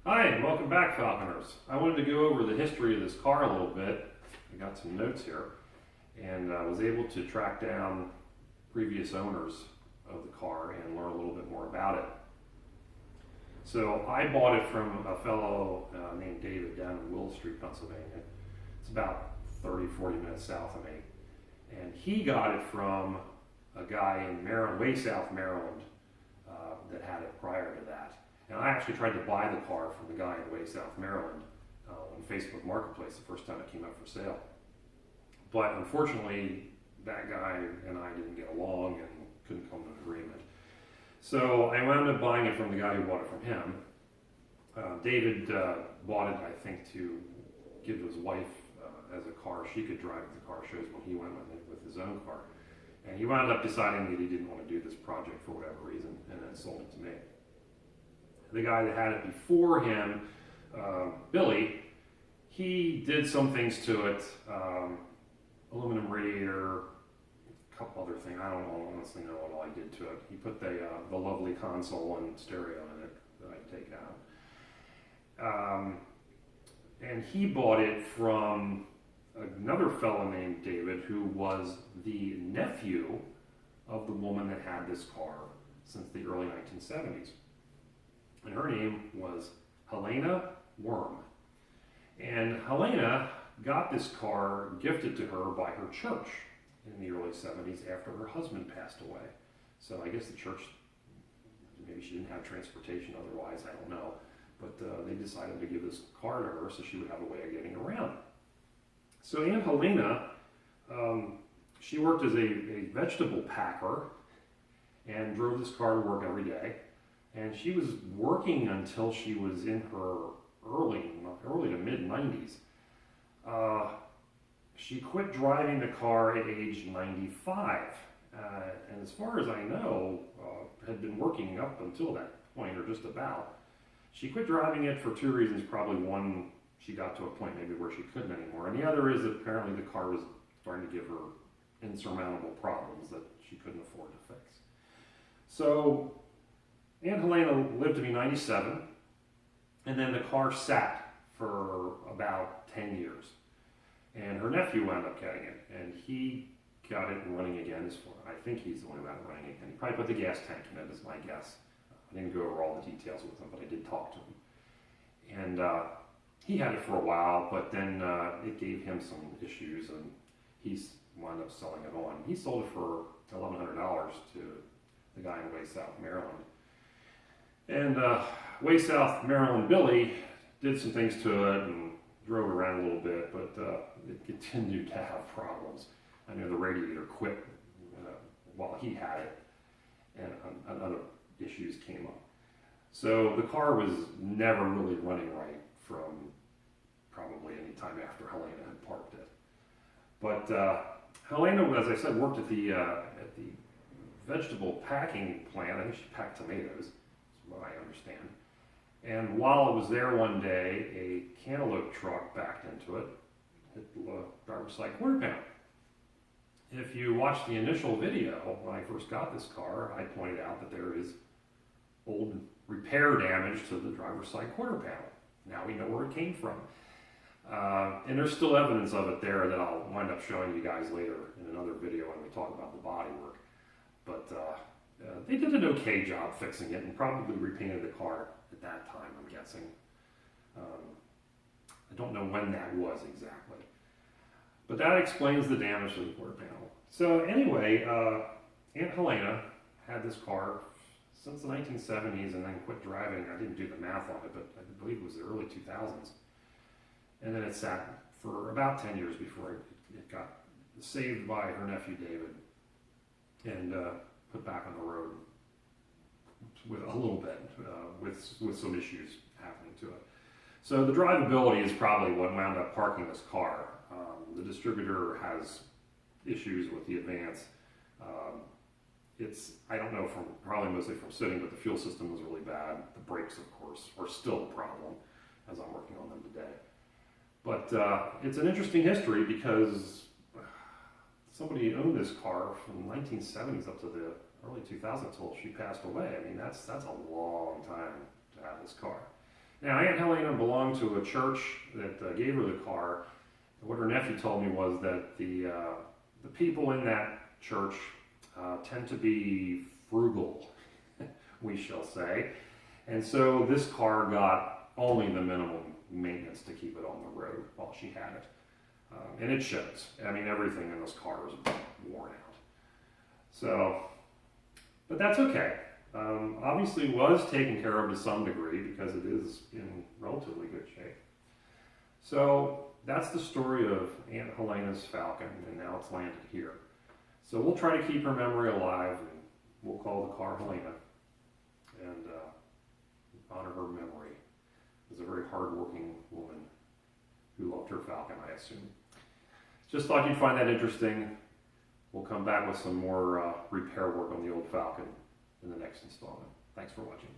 Hi, and welcome back, Falconers. I wanted to go over the history of this car a little bit. I got some notes here, and was able to track down previous owners of the car and learn a little bit more about it. So I bought it from a fellow named David down in Willow Street, Pennsylvania. It's about 30, 40 minutes south of me. And he got it from a guy in Maryland, way south Maryland, that had it prior to that. And I actually tried to buy the car from the guy in way south Maryland on Facebook Marketplace the first time it came up for sale. But unfortunately, that guy and I didn't get along and couldn't come to an agreement. So I wound up buying it from the guy who bought it from him. David bought it, I think, to give his wife as a car she could drive at the car shows when he went with his own car. And he wound up deciding that he didn't want to do this project for whatever reason, and then sold it to me. The guy that had it before him, Billy, he did some things to it, aluminum radiator, a couple other things. I don't honestly know what all he did to it. He put the lovely console and stereo in it that I take out. And he bought it from another fellow named David, who was the nephew of the woman that had this car since the early 1970s. And her name was Helena Worm. And Helena got this car gifted to her by her church in the early 70s after her husband passed away. So I guess the church, maybe she didn't have transportation otherwise, I don't know. But they decided to give this car to her so she would have a way of getting around. So Aunt Helena, she worked as a vegetable packer and drove this car to work every day. And she was working until she was in her early to mid 90s. She quit driving the car at age 95. And as far as I know, had been working up until that point, or just about. She quit driving it for two reasons. Probably one, she got to a point maybe where she couldn't anymore. And the other is that apparently the car was starting to give her insurmountable problems that she couldn't afford to fix. So Aunt Helena lived to be 97, and then the car sat for about 10 years. And her nephew wound up getting it, and he got it running again. I think he's the one who got it running again. He probably put the gas tank in it, is my guess. I didn't go over all the details with him, but I did talk to him. And he had it for a while, but then it gave him some issues, and he wound up selling it on. He sold it for $1,100 to the guy in way south Maryland. And way south Maryland Billy did some things to it and drove around a little bit, but it continued to have problems. I know the radiator quit while he had it, and other issues came up. So the car was never really running right from probably any time after Helena had parked it. But Helena, as I said, worked at the vegetable packing plant. I think she packed tomatoes, what I understand. And while it was there one day, a cantaloupe truck backed into it, hit the driver's side quarter panel. If you watch the initial video, when I first got this car, I pointed out that there is old repair damage to the driver's side quarter panel. Now we know where it came from. And there's still evidence of it there that I'll wind up showing you guys later in another video when we talk about the bodywork. But they did an okay job fixing it and probably repainted the car at that time, I'm guessing. I don't know when that was exactly. But that explains the damage to the quarter panel. So anyway, Aunt Helena had this car since the 1970s and then quit driving. I didn't do the math on it, but I believe it was the early 2000s. And then it sat for about 10 years before it got saved by her nephew David and put back on the road with a little bit, with some issues happening to it. So the drivability is probably what wound up parking this car. The distributor has issues with the Advance. I don't know, probably mostly from sitting, but the fuel system was really bad. The brakes, of course, are still a problem as I'm working on them today. But it's an interesting history because somebody owned this car from the 1970s up to the early 2000s until she passed away. I mean, that's a long time to have this car. Now, Aunt Helena belonged to a church that gave her the car. What her nephew told me was that the people in that church tend to be frugal, we shall say. And so this car got only the minimum maintenance to keep it on the road while she had it. And it shows. I mean, everything in this car is worn out. So, but that's okay. Obviously was taken care of to some degree because it is in relatively good shape. So that's the story of Aunt Helena's Falcon, and now it's landed here. So we'll try to keep her memory alive, and we'll call the car Helena, and honor her memory as a very hardworking woman who loved her Falcon, I assume. Just thought you'd find that interesting. We'll come back with some more repair work on the old Falcon in the next installment. Thanks for watching.